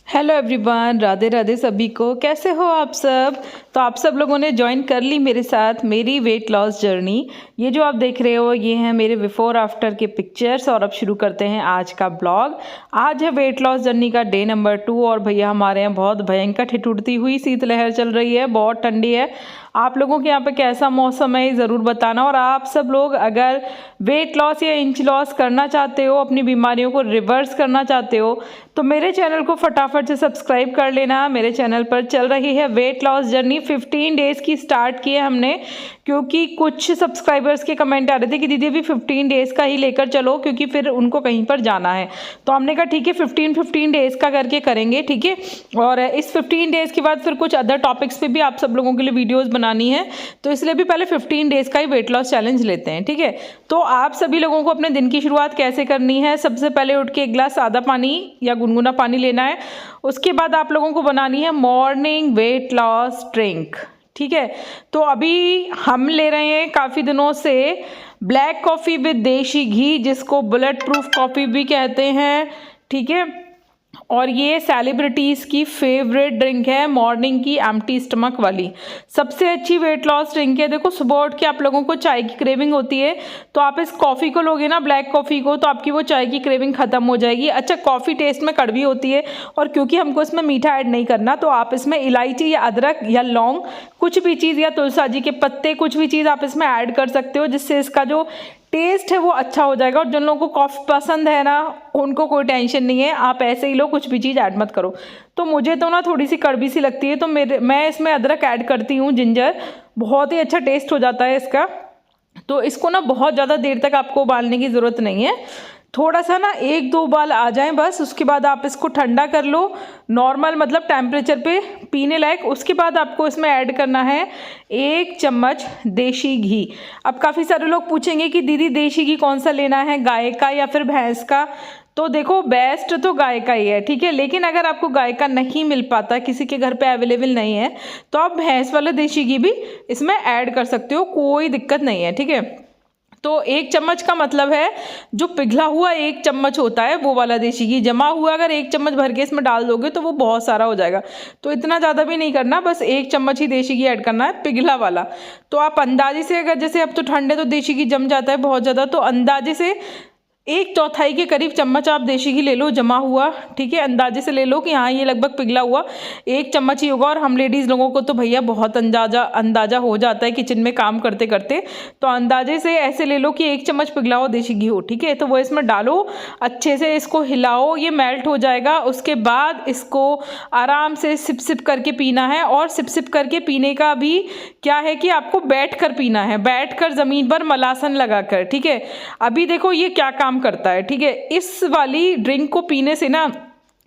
Hello everyone, Radhe Radhe सभी को। कैसे हो आप सब? तो आप सब लोगों ने ज्वाइन कर ली मेरे साथ मेरी वेट लॉस जर्नी। ये जो आप देख रहे हो ये हैं मेरे बिफोर आफ्टर के पिक्चर्स। और अब शुरू करते हैं आज का ब्लॉग। आज है वेट लॉस जर्नी का डे नंबर 2 और भैया हमारे यहाँ बहुत भयंकर ठिठुरती हुई शीतलहर चल रही है, बहुत ठंडी है। आप लोगों के यहाँ पे कैसा मौसम है ज़रूर बताना। और आप सब लोग अगर वेट लॉस या इंच लॉस करना चाहते हो, अपनी बीमारियों को रिवर्स करना चाहते हो, तो मेरे चैनल को फटाफट से सब्सक्राइब कर लेना। मेरे चैनल पर चल रही है वेट लॉस जर्नी। 15 डेज़ की स्टार्ट की है हमने, क्योंकि कुछ सब्सक्राइबर्स के कमेंट आ रहे थे कि दीदी अभी 15 डेज़ का ही लेकर चलो, क्योंकि फिर उनको कहीं पर जाना है। तो हमने कहा ठीक है 15 डेज़ का करके करेंगे, ठीक है। और इस 15 डेज़ के बाद फिर कुछ अदर टॉपिक्स पे भी आप सब लोगों के लिए वीडियोज़ बनानी है, तो इसलिए भी पहले 15 डेज़ का ही वेट लॉस चैलेंज लेते हैं, ठीक है। तो आप सभी लोगों को अपने दिन की शुरुआत कैसे करनी है? सबसे पहले उठ के एक गिलास सादा पानी या गुनगुना पानी लेना है। उसके बाद आप लोगों को बनानी है मॉर्निंग वेट लॉस ड्रिंक, ठीक है। तो अभी हम ले रहे हैं काफ़ी दिनों से ब्लैक कॉफ़ी विद देशी घी, जिसको बुलेट प्रूफ कॉफ़ी भी कहते हैं, ठीक है। और ये सेलिब्रिटीज़ की फेवरेट ड्रिंक है, मॉर्निंग की एम्प्टी स्टमक वाली सबसे अच्छी वेट लॉस ड्रिंक है। देखो सुबह उठ के आप लोगों को चाय की क्रेविंग होती है, तो आप इस कॉफ़ी को लोगे ना, ब्लैक कॉफ़ी को, तो आपकी वो चाय की क्रेविंग ख़त्म हो जाएगी। अच्छा, कॉफ़ी टेस्ट में कड़वी होती है, और क्योंकि हमको इसमें मीठा ऐड नहीं करना, तो आप इसमें इलायची या अदरक या लौंग कुछ भी चीज़, या तुलसी के पत्ते कुछ भी चीज़ आप इसमें ऐड कर सकते हो, जिससे इसका जो टेस्ट है वो अच्छा हो जाएगा। और जिन लोगों को कॉफ़ी पसंद है ना, उनको कोई टेंशन नहीं है, आप ऐसे ही लो, कुछ भी चीज़ ऐड मत करो। तो मुझे तो ना थोड़ी सी कड़वी सी लगती है, तो मैं इसमें अदरक ऐड करती हूँ, जिंजर, बहुत ही अच्छा टेस्ट हो जाता है इसका। तो इसको ना बहुत ज़्यादा देर तक आपको उबालने की ज़रूरत नहीं है, थोड़ा सा ना 1-2 उबाल आ जाए बस। उसके बाद आप इसको ठंडा कर लो, नॉर्मल मतलब टेम्परेचर पे पीने लायक। उसके बाद आपको इसमें ऐड करना है 1 चम्मच देशी घी। अब काफ़ी सारे लोग पूछेंगे कि दीदी देशी घी कौन सा लेना है, गाय का या फिर भैंस का? तो देखो बेस्ट तो गाय का ही है, ठीक है। लेकिन अगर आपको गाय का नहीं मिल पाता, किसी के घर पे अवेलेबल नहीं है, तो आप भैंस वाला देशी घी भी इसमें ऐड कर सकते हो, कोई दिक्कत नहीं है, ठीक है। तो 1 चम्मच का मतलब है जो पिघला हुआ 1 चम्मच होता है वो वाला देशी घी, जमा हुआ अगर 1 चम्मच भर के इसमें डाल दोगे तो वो बहुत सारा हो जाएगा। तो इतना ज़्यादा भी नहीं करना, बस 1 चम्मच ही देशी घी ऐड करना है, पिघला वाला। तो आप अंदाजे से, अगर जैसे अब तो ठंडे तो देशी घी जम जाता है बहुत ज़्यादा, तो अंदाजे से 1/4 के करीब चम्मच आप देशी घी ले लो, जमा हुआ, ठीक है। अंदाजे से ले लो कि हाँ ये लगभग पिघला हुआ 1 चम्मच ही होगा। और हम लेडीज़ लोगों को तो भैया बहुत अंदाज़ा हो जाता है किचन में काम करते करते, तो अंदाजे से ऐसे ले लो कि 1 चम्मच पिघला हुआ देशी घी हो, ठीक है। तो वो इसमें डालो, अच्छे से इसको हिलाओ, ये मेल्ट हो जाएगा। उसके बाद इसको आराम से सिप सिप करके पीना है। और सिप सिप करके पीने का भी क्या है कि आपको बैठ कर पीना है, बैठ कर ज़मीन पर मलासन लगा कर, ठीक है। अभी देखो ये क्या काम करता है, ठीक है। इस वाली ड्रिंक को पीने से ना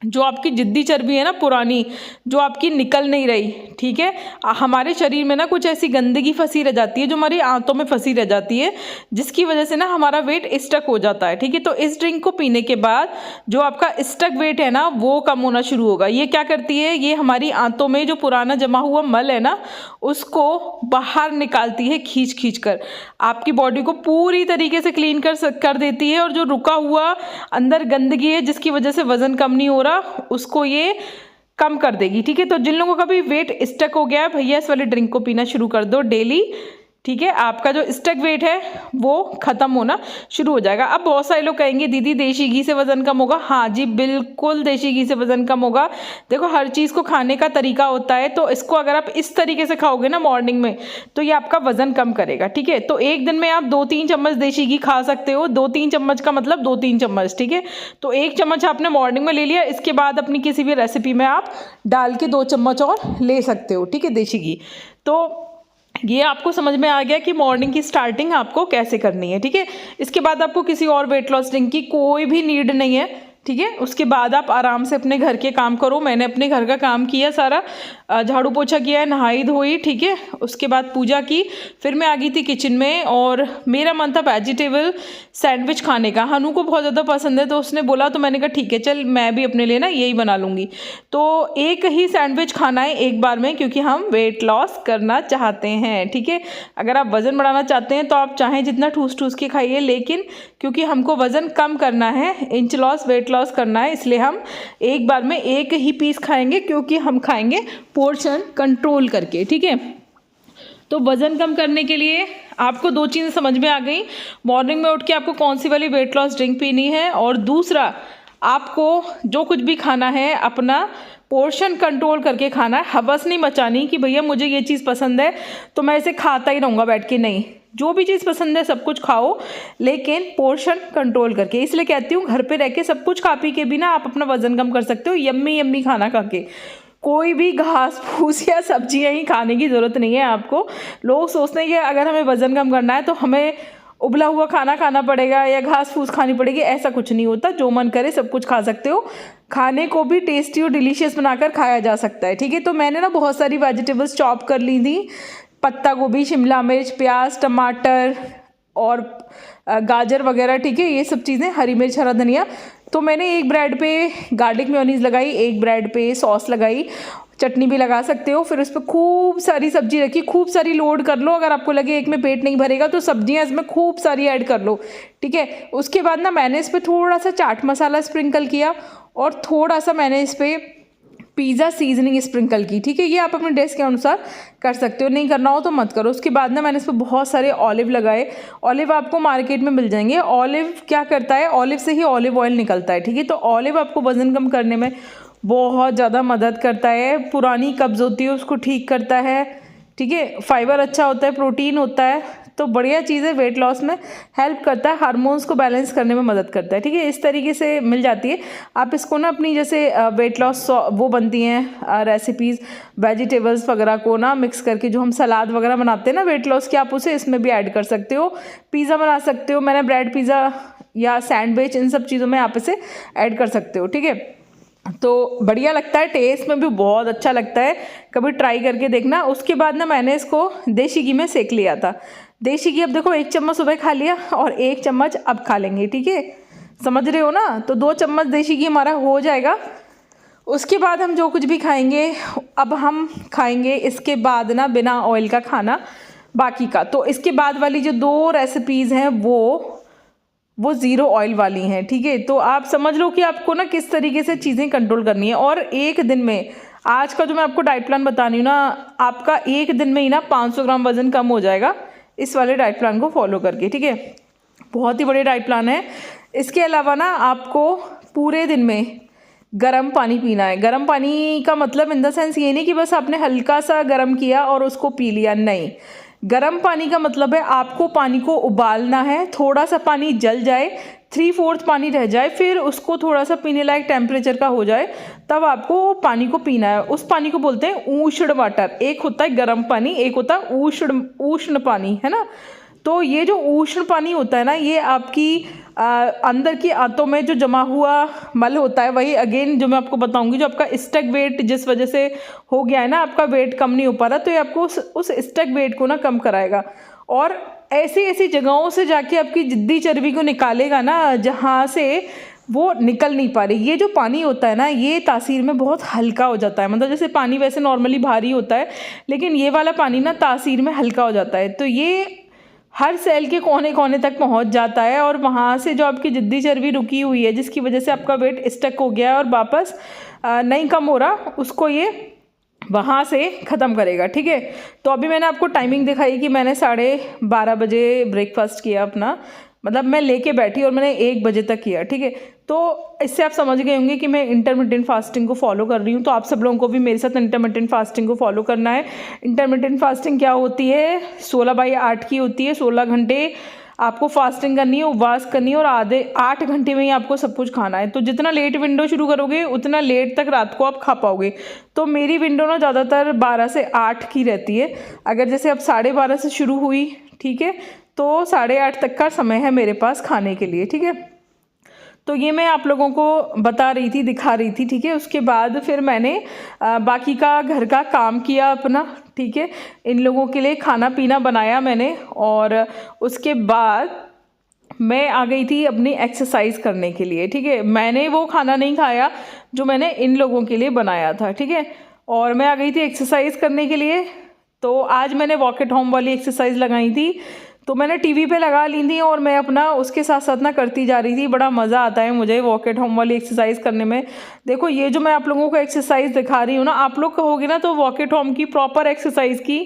जो आपकी जिद्दी चर्बी है ना पुरानी, जो आपकी निकल नहीं रही, ठीक है, हमारे शरीर में ना कुछ ऐसी गंदगी फंसी रह जाती है जो हमारी आंतों में फंसी रह जाती है, जिसकी वजह से ना हमारा वेट स्टक हो जाता है, ठीक है। तो इस ड्रिंक को पीने के बाद जो आपका स्टक वेट है ना वो कम होना शुरू होगा। ये क्या करती है, ये हमारी आंतों में जो पुराना जमा हुआ मल है ना उसको बाहर निकालती है, खींच खींच कर आपकी बॉडी को पूरी तरीके से क्लीन कर देती है। और जो रुका हुआ अंदर गंदगी है जिसकी वजह से वजन कम नहीं हो रहा, उसको ये कम कर देगी, ठीक है। तो जिन लोगों का भी वेट स्टक हो गया है भैया, इस वाली ड्रिंक को पीना शुरू कर दो डेली, ठीक है। आपका जो स्टक वेट है वो ख़त्म होना शुरू हो जाएगा। अब बहुत सारे लोग कहेंगे दीदी देशी घी से वज़न कम होगा। हाँ जी, बिल्कुल देशी घी से वज़न कम होगा। देखो हर चीज़ को खाने का तरीका होता है, तो इसको अगर आप इस तरीके से खाओगे ना मॉर्निंग में, तो ये आपका वज़न कम करेगा, ठीक है। तो एक दिन में आप 2-3 चम्मच देशी घी खा सकते हो। 2-3 चम्मच का मतलब 2-3 चम्मच, ठीक है। तो 1 चम्मच आपने मॉर्निंग में ले लिया, इसके बाद अपनी किसी भी रेसिपी में आप डाल के 2 चम्मच और ले सकते हो, ठीक है, देशी घी। तो ये आपको समझ में आ गया कि मॉर्निंग की स्टार्टिंग आपको कैसे करनी है, ठीक है। इसके बाद आपको किसी और वेट लॉस ड्रिंक की कोई भी नीड नहीं है, ठीक है। उसके बाद आप आराम से अपने घर के काम करो। मैंने अपने घर का काम किया सारा, झाड़ू पोछा किया है, नहाई धोई, ठीक है। उसके बाद पूजा की, फिर मैं आ गई थी किचन में, और मेरा मन था वेजिटेबल सैंडविच खाने का। हनु को बहुत ज़्यादा पसंद है, तो उसने बोला, तो मैंने कहा ठीक है चल मैं भी अपने लिए ना यही बना लूँगी। तो एक ही सैंडविच खाना है एक बार में, क्योंकि हम वेट लॉस करना चाहते हैं, ठीक है। अगर आप वज़न बढ़ाना चाहते हैं तो आप चाहें जितना ठूस ठूस के खाइए, लेकिन क्योंकि हमको वज़न कम करना है, inch loss weight weight loss करना है, इसलिए हम एक बार में एक ही पीस खाएंगे, क्योंकि हम खाएंगे पोर्शन कंट्रोल करके, ठीक है। तो वज़न कम करने के लिए आपको 2 चीज़ें समझ में आ गई। मॉर्निंग में उठ के आपको कौन सी वाली वेट लॉस ड्रिंक पीनी है, और दूसरा आपको जो कुछ भी खाना है अपना पोर्शन कंट्रोल करके खाना है। हवस नहीं मचानी कि भैया मुझे ये चीज़ पसंद है तो मैं इसे खाता ही रहूँगा बैठ के, नहीं, जो भी चीज़ पसंद है सब कुछ खाओ, लेकिन पोर्शन कंट्रोल करके। इसलिए कहती हूँ घर पे रह के सब कुछ खा पी के भी ना आप अपना वज़न कम कर सकते हो, यम्मी यम्मी खाना खा के। कोई भी घास फूस या सब्जियां ही खाने की ज़रूरत नहीं है आपको। लोग सोचते हैं कि अगर हमें वज़न कम करना है तो हमें उबला हुआ खाना खाना पड़ेगा या घास फूस खानी पड़ेगी, ऐसा कुछ नहीं होता। जो मन करे सब कुछ खा सकते हो, खाने को भी टेस्टी और डिलीशियस बनाकर खाया जा सकता है, ठीक है। तो मैंने ना बहुत सारी वेजिटेबल्स चॉप कर ली थी, पत्ता गोभी, शिमला मिर्च, प्याज, टमाटर और गाजर वगैरह, ठीक है, ये सब चीज़ें, हरी मिर्च, हरा धनिया। तो मैंने एक ब्रेड पे गार्लिक मेयोनीज लगाई, एक ब्रेड पे सॉस लगाई, चटनी भी लगा सकते हो। फिर उस पर खूब सारी सब्जी रखी, खूब सारी लोड कर लो। अगर आपको लगे एक में पेट नहीं भरेगा तो सब्जियां इसमें खूब सारी ऐड कर लो, ठीक है। उसके बाद ना मैंने इस पर थोड़ा सा चाट मसाला स्प्रिंकल किया और थोड़ा सा मैंने इस पर पिज़्ज़ा सीजनिंग स्प्रिंकल की, ठीक है। ये आप अपने टेस्ट के अनुसार कर सकते हो, नहीं करना हो तो मत करो। उसके बाद ना मैंने इस पर बहुत सारे ऑलिव लगाए। ऑलिव आपको मार्केट में मिल जाएंगे। ऑलिव क्या करता है, ऑलिव से ही ऑलिव ऑयल निकलता है, ठीक है। तो ऑलिव आपको वज़न कम करने में बहुत ज़्यादा मदद करता है। पुरानी कब्ज़ होती है उसको ठीक करता है, ठीक है। फाइबर अच्छा होता है, प्रोटीन होता है, तो बढ़िया चीज़ है, वेट लॉस में हेल्प करता है, हार्मोन्स को बैलेंस करने में मदद करता है, ठीक है। इस तरीके से मिल जाती है। आप इसको ना अपनी जैसे वेट लॉस वो बनती हैं रेसिपीज़, वेजिटेबल्स वगैरह को ना मिक्स करके, जो हम सलाद वगैरह बनाते हैं ना वेट लॉस की, आप उसे इसमें भी ऐड कर सकते हो। पिज़्ज़ा बना सकते हो, मैंने ब्रेड पिज़्ज़ा या सैंडविच, इन सब चीज़ों में आप इसे ऐड कर सकते हो, ठीक है। तो बढ़िया लगता है, टेस्ट में भी बहुत अच्छा लगता है, कभी ट्राई करके देखना। उसके बाद ना मैंने इसको देसी घी में सेक लिया था। देसी घी अब देखो 1 चम्मच सुबह खा लिया और 1 चम्मच अब खा लेंगे, ठीक है, समझ रहे हो ना। तो 2 चम्मच देसी घी हमारा हो जाएगा। उसके बाद हम जो कुछ भी खाएंगे, अब हम खाएंगे इसके बाद ना बिना ऑयल का खाना बाकी का। तो इसके बाद वाली जो 2 रेसिपीज़ हैं वो ज़ीरो ऑयल वाली हैं, ठीक है। तो आप समझ लो कि आपको ना किस तरीके से चीज़ें कंट्रोल करनी है। और एक दिन में, आज का जो मैं आपको डाइट प्लान बता रही हूँ ना, आपका एक दिन में ही ना 500 ग्राम वज़न कम हो जाएगा इस वाले डाइट प्लान को फॉलो करके, ठीक है। बहुत ही बड़े डाइट प्लान है। इसके अलावा ना आपको पूरे दिन में गर्म पानी पीना है। गर्म पानी का मतलब इन द सेंस ये नहीं कि बस आपने हल्का सा गर्म किया और उसको पी लिया, नहीं। गर्म पानी का मतलब है आपको पानी को उबालना है, थोड़ा सा पानी जल जाए, 3/4 पानी रह जाए, फिर उसको थोड़ा सा पीने लायक टेम्परेचर का हो जाए, तब आपको पानी को पीना है। उस पानी को बोलते हैं उष्ण वाटर। एक होता है गर्म पानी, एक होता है उष्ण पानी, है ना। तो ये जो उष्ण पानी होता है ना, ये आपकी अंदर की आंतों में जो जमा हुआ मल होता है, वही अगेन जो मैं आपको बताऊंगी, जो आपका स्टक वेट जिस वजह से हो गया है ना, आपका वेट कम नहीं हो पा रहा, तो ये आपको उस स्टक वेट को ना कम कराएगा। और ऐसी ऐसी जगहों से जाके आपकी जिद्दी चर्बी को निकालेगा ना, जहाँ से वो निकल नहीं पा रही। ये जो पानी होता है ना, ये तासीर में बहुत हल्का हो जाता है। मतलब जैसे पानी वैसे नॉर्मली भारी होता है, लेकिन ये वाला पानी ना तासीर में हल्का हो जाता है। तो ये हर सेल के कोने कोने तक पहुंच जाता है, और वहाँ से जो आपकी जिद्दी चर्बी रुकी हुई है, जिसकी वजह से आपका वेट स्टक हो गया है और वापस नहीं कम हो रहा, उसको ये वहाँ से ख़त्म करेगा, ठीक है। तो अभी मैंने आपको टाइमिंग दिखाई कि मैंने 12:30 बजे ब्रेकफास्ट किया अपना, मतलब मैं लेके बैठी और मैंने 1 बजे तक किया, ठीक है। तो इससे आप समझ गए होंगे कि मैं इंटरमिटेंट फास्टिंग को फॉलो कर रही हूँ। तो आप सब लोगों को भी मेरे साथ इंटरमिटेंट फास्टिंग को फॉलो करना है। इंटरमिटेंट फास्टिंग क्या होती है, 16/8 की होती है। 16 घंटे आपको फास्टिंग करनी है, उपवास करनी है, और आधे 8 घंटे में ही आपको सब कुछ खाना है। तो जितना लेट विंडो शुरू करोगे उतना लेट तक रात को आप खा पाओगे। तो मेरी विंडो ना ज़्यादातर 12 से 8 की रहती है। अगर जैसे अब 12:30 से शुरू हुई, ठीक है, तो 8:30 तक का समय है मेरे पास खाने के लिए, ठीक है। तो ये मैं आप लोगों को बता रही थी, दिखा रही थी, ठीक है। उसके बाद फिर मैंने बाकी का घर का काम किया अपना, ठीक है। इन लोगों के लिए खाना पीना बनाया मैंने, और उसके बाद मैं आ गई थी अपनी एक्सरसाइज करने के लिए, ठीक है। मैंने वो खाना नहीं खाया जो मैंने इन लोगों के लिए बनाया था, ठीक है। और मैं आ गई थी एक्सरसाइज करने के लिए। तो आज मैंने वॉक एट होम वाली एक्सरसाइज लगाई थी। तो मैंने टीवी पे लगा ली थी और मैं अपना उसके साथ साथ ना करती जा रही थी। बड़ा मज़ा आता है मुझे वॉक एट होम वाली एक्सरसाइज करने में। देखो ये जो मैं आप लोगों को एक्सरसाइज दिखा रही हूँ ना, आप लोग कहोगे ना तो वॉक एट होम की प्रॉपर एक्सरसाइज की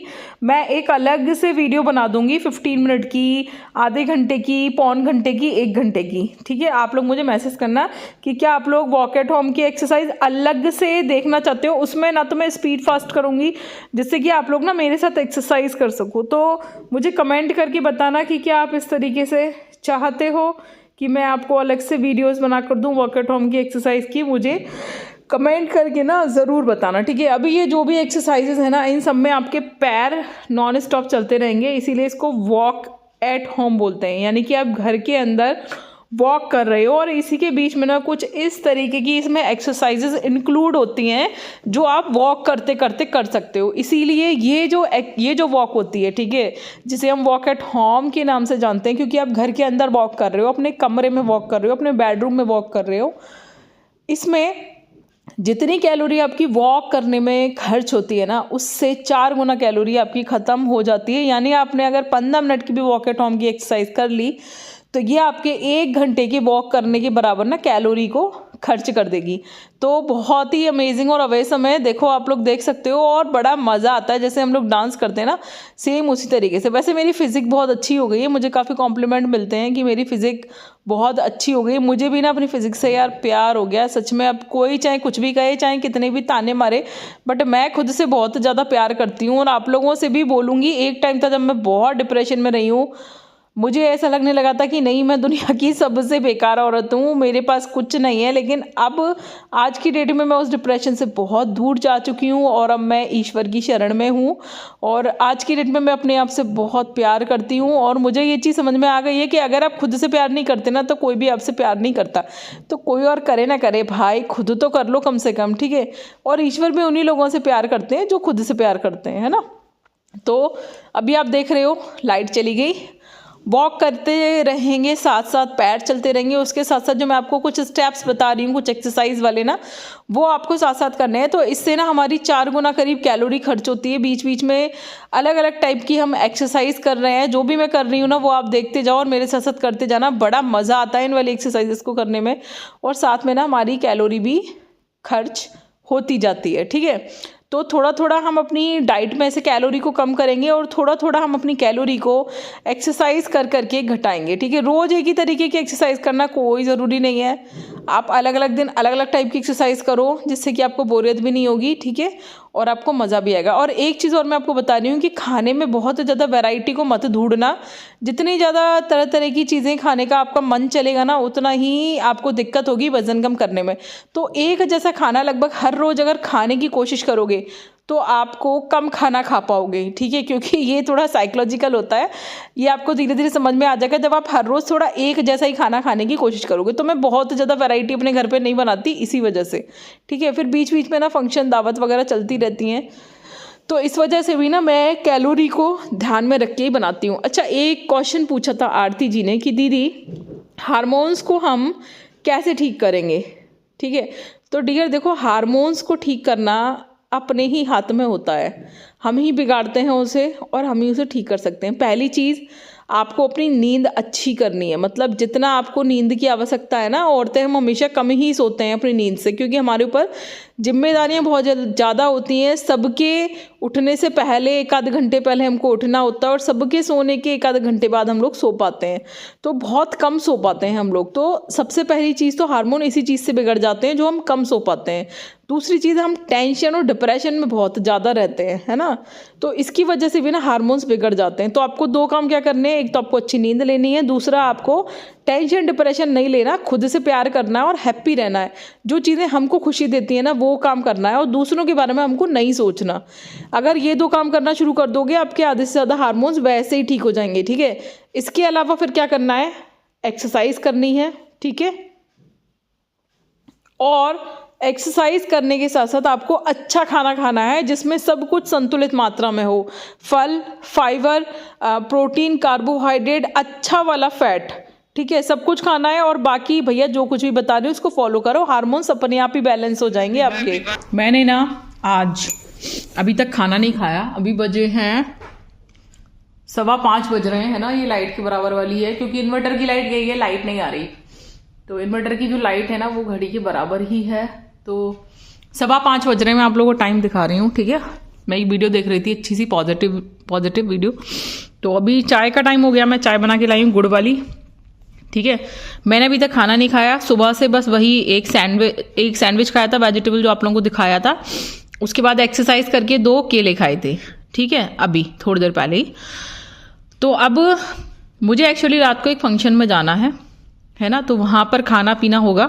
मैं एक अलग से वीडियो बना दूंगी, 15 मिनट की, आधे घंटे की, पौन घंटे की, 1 घंटे की। ठीक है, आप लोग मुझे मैसेज करना कि क्या आप लोग वॉक एट होम की एक्सरसाइज अलग से देखना चाहते हो। उसमें ना तो मैं स्पीड फास्ट करूँगी जिससे कि आप लोग ना मेरे साथ एक्सरसाइज कर सको। तो मुझे कमेंट करके बताना कि क्या आप इस तरीके से चाहते हो कि मैं आपको अलग से वीडियोस बना कर दूं वॉक एट होम की एक्सरसाइज की। मुझे कमेंट करके ना ज़रूर बताना। ठीक है, अभी ये जो भी एक्सरसाइजेज है ना, इन सब में आपके पैर नॉन स्टॉप चलते रहेंगे, इसीलिए इसको वॉक एट होम बोलते हैं। यानी कि आप घर के अंदर वॉक कर रहे हो और इसी के बीच में ना कुछ इस तरीके की इसमें एक्सरसाइजेज इंक्लूड होती हैं जो आप वॉक करते करते कर सकते हो। इसीलिए ये जो वॉक होती है, ठीक है, जिसे हम वॉक एट होम के नाम से जानते हैं, क्योंकि आप घर के अंदर वॉक कर रहे हो, अपने कमरे में वॉक कर रहे हो, अपने बेडरूम में वॉक कर रहे हो। इसमें जितनी कैलोरी आपकी वॉक करने में खर्च होती है ना, उससे 4 गुना कैलोरी आपकी ख़त्म हो जाती है। यानी आपने अगर 15 मिनट की भी वॉक एट होम की एक्सरसाइज कर ली तो ये आपके 1 घंटे के वॉक करने के बराबर ना कैलोरी को खर्च कर देगी। तो बहुत ही अमेजिंग और अवेसम है। देखो आप लोग देख सकते हो और बड़ा मज़ा आता है। जैसे हम लोग डांस करते हैं ना, सेम उसी तरीके से। वैसे मेरी फिज़िक बहुत अच्छी हो गई है, मुझे काफ़ी कॉम्प्लीमेंट मिलते हैं कि मेरी फिज़िक बहुत अच्छी हो गई। मुझे भी ना अपनी फिज़िक से यार प्यार हो गया सच में। अब कोई चाहे कुछ भी कहे, चाहे कितने भी ताने मारे, बट मैं खुद से बहुत ज़्यादा प्यार करती हूँ। और आप लोगों से भी बोलूँगी, एक टाइम था जब मैं बहुत डिप्रेशन में रही हूँ, मुझे ऐसा लगने लगा था कि नहीं, मैं दुनिया की सबसे बेकार औरत हूँ, मेरे पास कुछ नहीं है। लेकिन अब आज की डेट में मैं उस डिप्रेशन से बहुत दूर जा चुकी हूँ और अब मैं ईश्वर की शरण में हूँ। और आज की डेट में मैं अपने आप से बहुत प्यार करती हूँ। और मुझे ये चीज़ समझ में आ गई है कि अगर आप खुद से प्यार नहीं करते ना, तो कोई भी आपसे प्यार नहीं करता। तो कोई और करे ना करे भाई, खुद तो कर लो कम से कम, ठीक है। और ईश्वर भी उन्हीं लोगों से प्यार करते हैं जो खुद से प्यार करते हैं, है ना। तो अभी आप देख रहे हो लाइट चली गई। वॉक करते रहेंगे, साथ साथ पैर चलते रहेंगे। उसके साथ साथ जो मैं आपको कुछ स्टेप्स बता रही हूँ, कुछ एक्सरसाइज वाले ना, वो आपको साथ साथ करने हैं। तो इससे ना हमारी 4 गुना करीब कैलोरी खर्च होती है। बीच बीच में अलग अलग टाइप की हम एक्सरसाइज कर रहे हैं। जो भी मैं कर रही हूँ ना, वो आप देखते जाओ और मेरे साथ साथ करते जाना। बड़ा मज़ा आता है इन वाली एक्सरसाइजेस को करने में। और साथ में ना हमारी कैलोरी भी खर्च होती जाती है, ठीक है। तो थोड़ा थोड़ा हम अपनी डाइट में ऐसे कैलोरी को कम करेंगे और थोड़ा थोड़ा हम अपनी कैलोरी को एक्सरसाइज कर करके घटाएंगे, ठीक है। रोज़ एक ही तरीके की एक्सरसाइज करना कोई ज़रूरी नहीं है। आप अलग अलग दिन अलग अलग टाइप की एक्सरसाइज करो, जिससे कि आपको बोरियत भी नहीं होगी, ठीक है, और आपको मज़ा भी आएगा। और एक चीज़ और मैं आपको बता रही हूँ कि खाने में बहुत ज़्यादा वैरायटी को मत ढूंढना। जितनी ज़्यादा तरह तरह की चीज़ें खाने का आपका मन चलेगा ना, उतना ही आपको दिक्कत होगी वज़न कम करने में। तो एक जैसा खाना लगभग हर रोज़ अगर खाने की कोशिश करोगे तो आपको कम खाना खा पाओगे, ठीक है। क्योंकि ये थोड़ा साइकोलॉजिकल होता है, ये आपको धीरे धीरे समझ में आ जाएगा जब आप हर रोज़ थोड़ा एक जैसा ही खाना खाने की कोशिश करोगे। तो मैं बहुत ज़्यादा वैरायटी अपने घर पे नहीं बनाती इसी वजह से, ठीक है। फिर बीच बीच में ना फंक्शन दावत वगैरह चलती रहती हैं, तो इस वजह से भी ना मैं कैलोरी को ध्यान में रख के ही बनाती हूँ। अच्छा, एक क्वेश्चन पूछा था आरती जी ने कि दीदी हार्मोन्स को हम कैसे ठीक करेंगे, ठीक है। तो डियर देखो, हार्मोन्स को ठीक करना अपने ही हाथ में होता है। हम ही बिगाड़ते हैं उसे और हम ही उसे ठीक कर सकते हैं। पहली चीज़, आपको अपनी नींद अच्छी करनी है। मतलब जितना आपको नींद की आवश्यकता है ना, औरतें हम हमेशा कम ही सोते हैं अपनी नींद से, क्योंकि हमारे ऊपर जिम्मेदारियां बहुत ज़्यादा होती हैं। सबके उठने से पहले 1 आध घंटे पहले हमको उठना होता है और सबके सोने के 1 आध घंटे बाद हम लोग सो पाते हैं। तो बहुत कम सो पाते हैं हम लोग। तो सबसे पहली चीज़ तो हार्मोन इसी चीज़ से बिगड़ जाते हैं जो हम कम सो पाते हैं। दूसरी चीज़, हम टेंशन और डिप्रेशन में बहुत ज़्यादा रहते हैं, है ना। तो इसकी वजह से भी ना हार्मोन्स बिगड़ जाते हैं। तो आपको 2 काम क्या करने हैं, एक तो आपको अच्छी नींद लेनी है, दूसरा आपको टेंशन डिप्रेशन नहीं लेना, खुद से प्यार करना है और हैप्पी रहना है। जो चीज़ें हमको खुशी देती हैं ना, वो काम करना है और दूसरों के बारे में हमको नहीं सोचना। अगर ये 2 काम करना शुरू कर दोगे, आपके आधे से ज़्यादा हार्मोन्स वैसे ही ठीक हो जाएंगे, ठीक है। इसके अलावा फिर क्या करना है, एक्सरसाइज करनी है, ठीक है। और एक्सरसाइज करने के साथ साथ आपको अच्छा खाना खाना है जिसमें सब कुछ संतुलित मात्रा में हो। फल, फाइबर, प्रोटीन, कार्बोहाइड्रेट, अच्छा वाला फैट, ठीक है, सब कुछ खाना है। और बाकी भैया जो कुछ भी बता रहे हो उसको फॉलो करो, हार्मोन्स अपने आप ही बैलेंस हो जाएंगे आपके। मैंने ना आज अभी तक खाना नहीं खाया, अभी बजे हैं 5:15 बज रहे हैं ना, ये लाइट के बराबर वाली है क्योंकि इन्वर्टर की लाइट गई है, लाइट नहीं आ रही। तो इन्वर्टर की जो लाइट है ना वो घड़ी के बराबर ही है। तो 5:15 बज रहे हैं, मैं आप लोगों को टाइम दिखा रही हूँ, ठीक है। मैं एक वीडियो देख रही थी, अच्छी सी पॉजिटिव वीडियो। तो अभी चाय का टाइम हो गया, मैं चाय बना के लाई हूँ गुड़ वाली, ठीक है। मैंने अभी तक खाना नहीं खाया, सुबह से बस वही एक सैंडविच खाया था, वेजिटेबल जो आप लोगों को दिखाया था। उसके बाद एक्सरसाइज करके 2 केले खाए थे, ठीक है, अभी थोड़ी देर पहले ही। तो अब मुझे एक्चुअली रात को एक फंक्शन में जाना है ना, तो वहाँ पर खाना पीना होगा।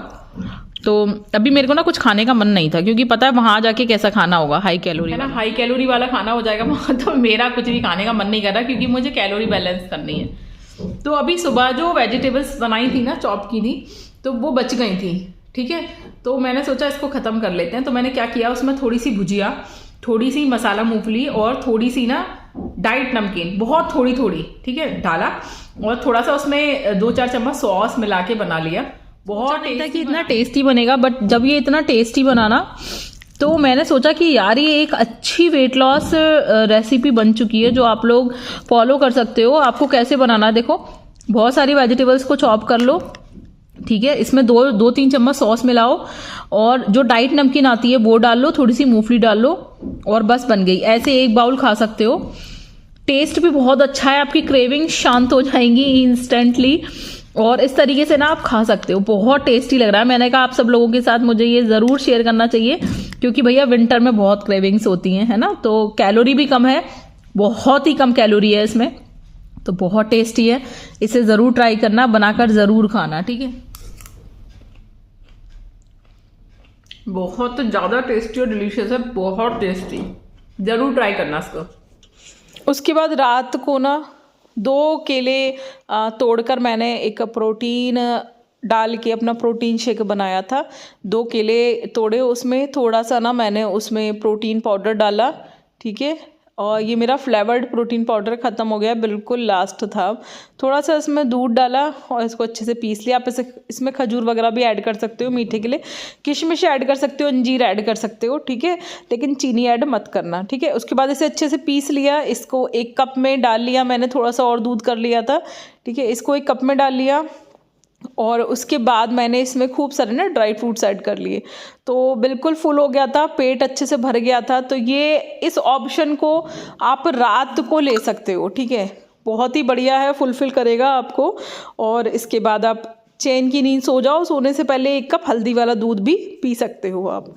तो अभी मेरे को ना कुछ खाने का मन नहीं था, क्योंकि पता है वहाँ जाके कैसा खाना होगा, हाई कैलोरी है ना, हाई कैलोरी वाला खाना हो जाएगा वहाँ। तो मेरा कुछ भी खाने का मन नहीं कर रहा, क्योंकि मुझे कैलोरी बैलेंस करनी है। तो अभी सुबह जो वेजिटेबल्स बनाई थी ना, चॉप की थी, तो वो बच गई थी, ठीक है। तो मैंने सोचा इसको ख़त्म कर लेते हैं। तो मैंने क्या किया, उसमें थोड़ी सी भुजिया, थोड़ी सी मसाला मूंगफली और थोड़ी सी ना डाइट नमकीन, बहुत थोड़ी, ठीक है, डाला। और थोड़ा सा उसमें 2-4 चम्मच सॉस मिला के बना लिया। बहुत नहीं था कि इतना टेस्टी बनेगा, बट जब ये इतना टेस्टी बना ना, तो मैंने सोचा कि यार ये एक अच्छी वेट लॉस रेसिपी बन चुकी है, जो आप लोग फॉलो कर सकते हो। आपको कैसे बनाना है, देखो, बहुत सारी वेजिटेबल्स को चॉप कर लो, ठीक है। इसमें 2-3 चम्मच सॉस मिलाओ और जो डाइट नमकीन आती है वो डाल लो, थोड़ी सी मूंगफली डाल लो और बस बन गई। ऐसे एक बाउल खा सकते हो। टेस्ट भी बहुत अच्छा है, आपकी क्रेविंग शांत हो जाएंगी इंस्टेंटली। और इस तरीके से ना आप खा सकते हो, बहुत टेस्टी लग रहा है। मैंने कहा आप सब लोगों के साथ मुझे ये ज़रूर शेयर करना चाहिए, क्योंकि भैया विंटर में बहुत क्रेविंग्स होती हैं, है ना। तो कैलोरी भी कम है, बहुत ही कम कैलोरी है इसमें, तो बहुत टेस्टी है। इसे ज़रूर ट्राई करना, बनाकर ज़रूर खाना, ठीक है। बहुत ज़्यादा टेस्टी और डिलीशियस है, बहुत टेस्टी, ज़रूर ट्राई करना इसको। उसके बाद रात को ना 2 केले तोड़कर मैंने एक प्रोटीन डाल के अपना प्रोटीन शेक बनाया था। 2 केले तोड़े, उसमें थोड़ा सा ना मैंने उसमें प्रोटीन पाउडर डाला, ठीक है। और ये मेरा फ्लेवर्ड प्रोटीन पाउडर ख़त्म हो गया, बिल्कुल लास्ट था। थोड़ा सा इसमें दूध डाला और इसको अच्छे से पीस लिया। आप इसमें खजूर वगैरह भी ऐड कर सकते हो मीठे के लिए, किशमिश ऐड कर सकते हो, अंजीर ऐड कर सकते हो, ठीक है, लेकिन चीनी ऐड मत करना, ठीक है। उसके बाद इसे अच्छे से पीस लिया, इसको 1 कप में डाल लिया मैंने, थोड़ा सा और दूध कर लिया था, ठीक है। इसको 1 कप में डाल लिया और उसके बाद मैंने इसमें खूब सारे ना ड्राई फ्रूट्स ऐड कर लिए, तो बिल्कुल फुल हो गया था, पेट अच्छे से भर गया था। तो ये इस ऑप्शन को आप रात को ले सकते हो, ठीक है, बहुत ही बढ़िया है, फुलफिल करेगा आपको। और इसके बाद आप चैन की नींद सो जाओ, सोने से पहले 1 कप हल्दी वाला दूध भी पी सकते हो आप।